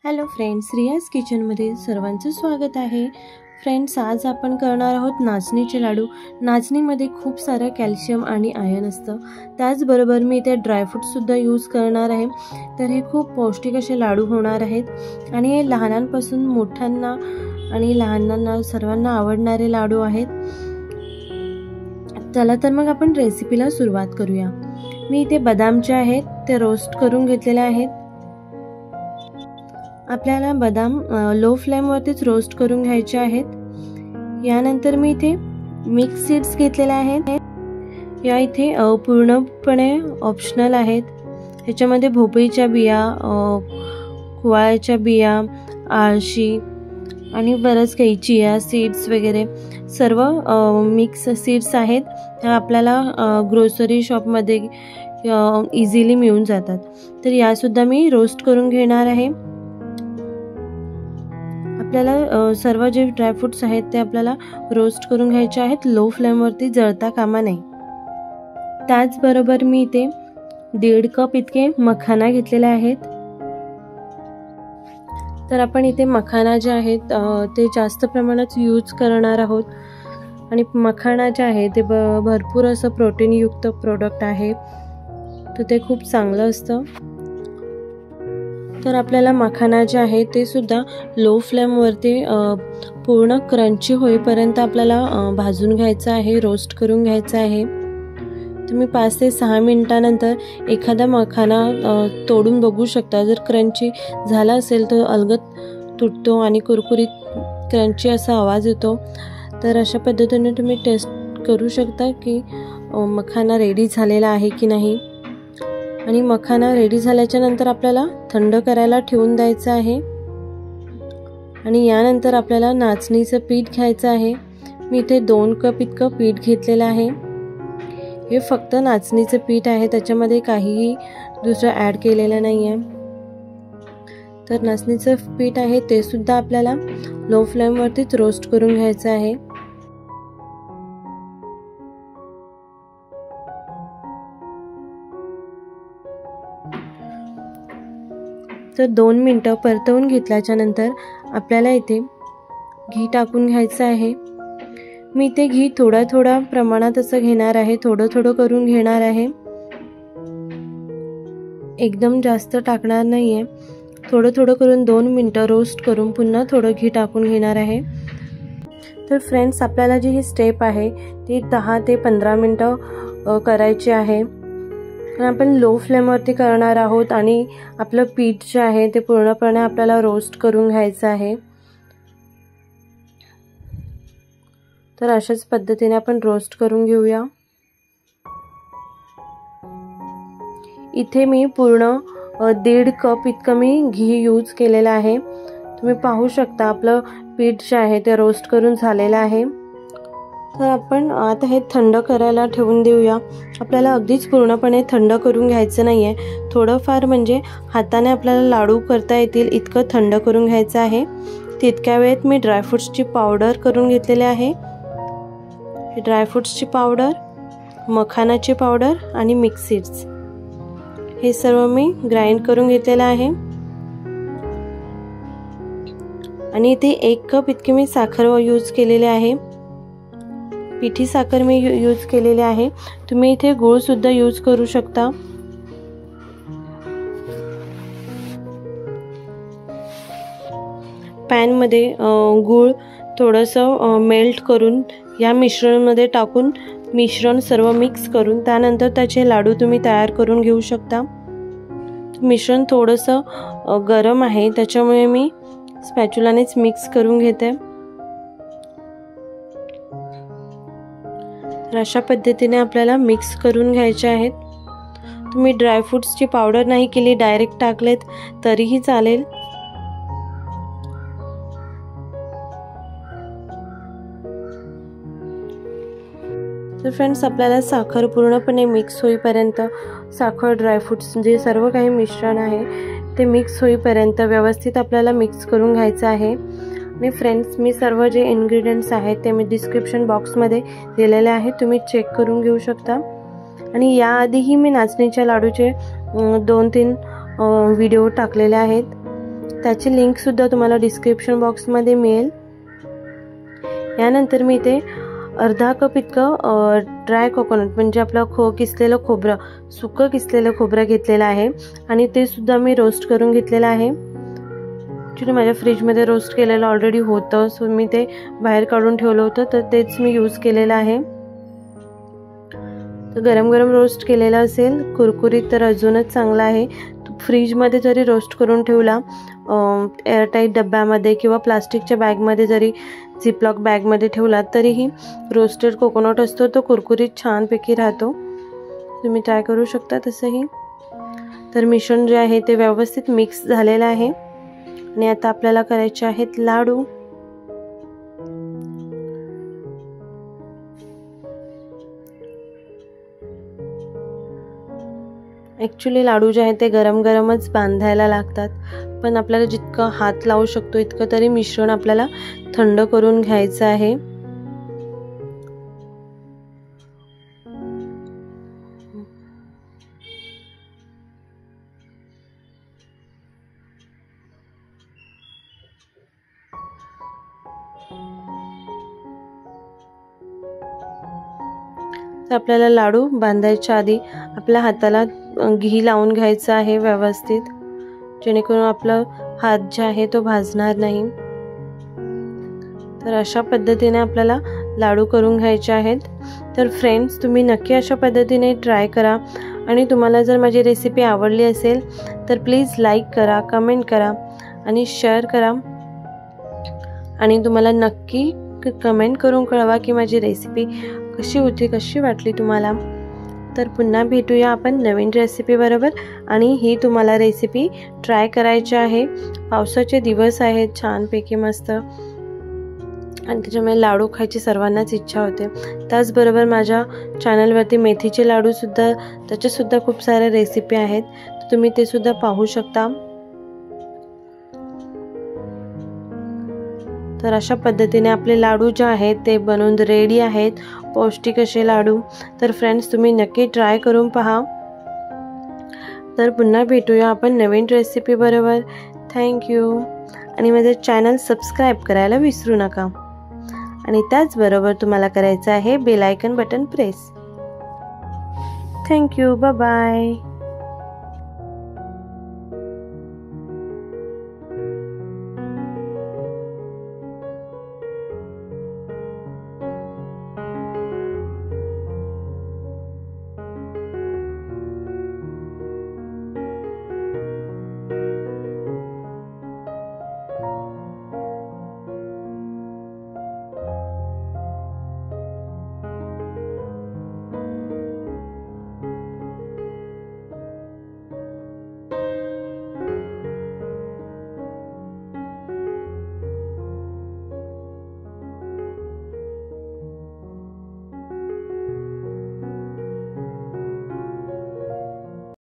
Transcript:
Hello friends, रियाज किचनमध्ये सर्वांचं स्वागत आहे. फ्रेंड्स, आज आपण करणार आहोत नाचणीचे लाडू. नाचणीमध्ये खूप सारं कॅल्शियम आणि आयर्न असतं. त्याचबरोबर मी इथे ड्रायफ्रूटसुद्धा यूज करणार आहे. तर हे खूप पौष्टिक असे लाडू होणार आहेत आणि हे लहानांपासून मोठ्यांना आणि लहानांना सर्वांना आवडणारे लाडू आहेत. चला तर मग आपण रेसिपीला सुरुवात करूया. मी इथे बदाम जे आहेत ते रोस्ट करून घेतलेले आहेत. आपल्याला बदाम लो फ्लेमवरतीच रोस्ट करून घ्यायचे आहेत. यानंतर मी इथे मिक्स सीड्स घेतलेले आहेत. या इथे पूर्णपणे ऑप्शनल आहेत. ह्याच्यामध्ये भोपळीच्या बिया, कुवाळ्याच्या बिया, आळशी आणि बरंच काही चिया सीड्स वगैरे सर्व मिक्स सीड्स आहेत. ह्या आपल्याला ग्रोसरी शॉपमध्ये इझिली मिळून जातात. तर यासुद्धा मी रोस्ट करून घेणार आहे. आपल्याला सर्व जे ड्रायफ्रूट्स आहेत ते आपल्याला रोस्ट करून घ्यायचे आहेत. लो फ्लेमवरती जळता कामा नये. त्याचबरोबर मी इथे 1.5 कप इतके मखाना घेतलेले आहेत. तर आपण इथे मखाना जे आहेत ते जास्त प्रमाणात यूज करणार आहोत आणि मखाना जे आहे ते भरपूर असं प्रोटीनयुक्त प्रोडक्ट आहे, तर ते खूप चांगलं असतं. तर आपल्याला मखाना जे आहे ते सुद्धा लो फ्लेमवरती पूर्ण क्रंची होईपर्यंत आपल्याला भाजून घ्यायचं आहे, रोस्ट करून घ्यायचं आहे. तुम्ही 5 ते 6 मिनिटानंतर एखादा मखाना तोडून बघू शकता. जर क्रंची झाला असेल तर अलगद तुटतो आणि कुरकुरीत क्रंची असा आवाज येतो. तर अशा पद्धतीने तुम्ही टेस्ट करू शकता की मखाना रेडी झालेला आहे की नाही. आणि मखाना रेडी झाल्याच्या नंतर आपल्याला थंड करायला ठेवून द्यायचं आहे. आणि यानंतर आपल्याला नाचणीचं पीठ घ्यायचं आहे. मी इथे 2 कप इतकं पीठ घेतलेलं आहे. हे फक्त नाचणीचं पीठ आहे, त्याच्यामध्ये काहीही दुसरं ॲड केलेलं नाही आहे. तर नाचणीचं पीठ आहे ते सुद्धा आपल्याला लो फ्लेमवरतीच रोस्ट करून घ्यायचं आहे. तर 2 मिनटं परतवून घेतल्याच्या नंतर आपल्याला इथे घी टाकून घ्यायचं आहे. मी इथे घी थोडा प्रमाणात असं घेणार आहे, थोडं करून घेणार आहे. एकदम जास्त टाकणार नाही आहे. थोडं करून 2 मिनटं रोस्ट करून पुन्हा थोडं घी टाकून घेणार आहे. तर फ्रेंड्स, आपल्याला जी ही स्टेप आहे ती 10 ते 15 मिनटं करायची आहे. आपण लो फ्लेमवरती करणार आहोत आणि आपलं पीठ जे आहे ते पूर्णपणे आपल्याला रोस्ट करून घ्यायचं आहे. तर अशाच पद्धतीने आपण रोस्ट करून घेऊया. इथे मी पूर्ण 1.5 कप इतकं मी घी यूज केलेलं आहे. तुम्ही पाहू शकता आपलं पीठ जे आहे ते रोस्ट करून झालेलं आहे. तर आपण आता हे थंड करायला ठेवून देऊया. आपल्याला अगदीच पूर्णपणे थंड करून घ्यायचं नाही आहे. थोडंफार म्हणजे हाताने आपल्याला लाडू करता येतील इतकं थंड करून घ्यायचं आहे. तितक्या वेळेत मी ड्रायफ्रूट्सची पावडर करून घेतलेली आहे. ड्रायफ्रूट्सची पावडर, मखानाची पावडर आणि मिक्स सीड्स हे सर्व मी ग्राइंड करून घेतलेलं आहे. आणि इथे 1 कप इतकी मी साखर यूज केलेली आहे. पिठी साखर मी यूज केलेली आहे. तुम्ही इथे गूळ सुद्धा यूज करू शकता. पॅनमध्ये गूळ थोडंसं मेल्ट करून या मिश्रणमध्ये टाकून मिश्रण सर्व मिक्स करून त्यानंतर त्याचे लाडू तुम्ही तयार करून घेऊ शकता. मिश्रण थोडंसं गरम आहे, त्याच्यामुळे मी स्पॅच्युलानेच मिक्स करून घेते. तर अशा पद्धतीने आपल्याला मिक्स करून घ्यायचे आहेत. तुम्ही ड्रायफ्रूट्सची पावडर नाही केली, डायरेक्ट टाकलेत तरीही चालेल. तर फ्रेंड्स, आपल्याला साखर पूर्णपणे मिक्स होईपर्यंत, साखर, ड्रायफ्रूट्स जे सर्व काही मिश्रण आहे ते मिक्स होईपर्यंत व्यवस्थित आपल्याला मिक्स करून घ्यायचं आहे. आणि फ्रेंड्स, मी सर्व जे इन्ग्रेडियंट्स आहेत ते मी डिस्क्रिप्शन बॉक्समध्ये दिलेले आहेत, तुम्ही चेक करून घेऊ शकता. आणि याआधीही मी नाचणीच्या लाडूचे 2-3 व्हिडिओ टाकलेले आहेत. त्याची लिंकसुद्धा तुम्हाला डिस्क्रिप्शन बॉक्समध्ये मिळेल. यानंतर मी इथे अर्धा कप इतकं ड्राय कोकोनट म्हणजे आपलं किसलेलं खोबरं, सुकं किसलेलं खोबरं घेतलेलं आहे आणि ते सुद्धा मी रोस्ट करून घेतलेलं आहे. ॲक्च्युली माझ्या फ्रीजमध्ये रोस्ट केलेलं ऑलरेडी होतं, सो मी ते बाहेर काढून ठेवलं होतं, तर तेच मी यूज केलेलं आहे. तर गरम गरम रोस्ट केलेला असेल कुरकुरीत तर अजूनच चांगला आहे. फ्रीजमध्ये जरी रोस्ट करून ठेवला एअरटाईट डब्यामध्ये किंवा प्लास्टिकच्या बॅगमध्ये जरी झिपलॉक बॅगमध्ये ठेवला तरीही रोस्टेड कोकोनट असतो तो कुरकुरीत छानपैकी राहतो. तुम्ही ट्राय करू शकता तसंही. तर मिश्रण जे आहे ते व्यवस्थित मिक्स झालेलं आहे आणि आता आपल्याला करायचे आहेत लाडू. ॲक्च्युली लाडू जे आहेत ते गरम गरमच बांधायला लागतात, पण आपल्याला जितकं हात लावू शकतो इतकं तरी मिश्रण आपल्याला थंड करून घ्यायचं आहे. तर आपल्याला लाडू बांधायच्या आधी आपल्या हाताला घी लावून घ्यायचं आहे व्यवस्थित, जेणेकरून आपला हात जे आहे तो भाजणार नाही. तर अशा पद्धतीने आपल्याला लाडू करून घ्यायचे आहेत. तर फ्रेंड्स, तुम्ही नक्की अशा पद्धतीने ट्राय करा आणि तुम्हाला जर माझी रेसिपी आवडली असेल तर प्लीज लाईक करा, कमेंट करा आणि शेअर करा आणि तुम्हाला नक्की कमेंट करून कळवा की माझी रेसिपी कशी होती, कशी वाटली तुम्हाला. तर पुन्हा भेटूया आपण नवीन रेसिपी बरोबर आणि ही तुम्हाला रेसिपी ट्राय करायची आहे. पावसाचे दिवस आहेत छानपैकी मस्त आणि त्याच्यामुळे लाडू खायची सर्वांनाच इच्छा होते. त्याचबरोबर माझ्या चॅनलवरती मेथीचे लाडूसुद्धा त्याच्यासुद्धा खूप साऱ्या रेसिपी आहेत, तर तुम्ही ते सुद्धा पाहू शकता. तर अशा पद्धतीने आपले लाडू जे आहेत ते बनवून रेडी आहेत, पौष्टिक असे लाडू. तर फ्रेंड्स, तुम्ही नक्की ट्राय करून पहा. तर पुन्हा भेटूया आपण नवीन रेसिपी बरोबर. थँक्यू. आणि माझे चॅनल सबस्क्राईब करायला विसरू नका आणि त्याचबरोबर तुम्हाला करायचं आहे bell icon button press. Thank you. Bye bye.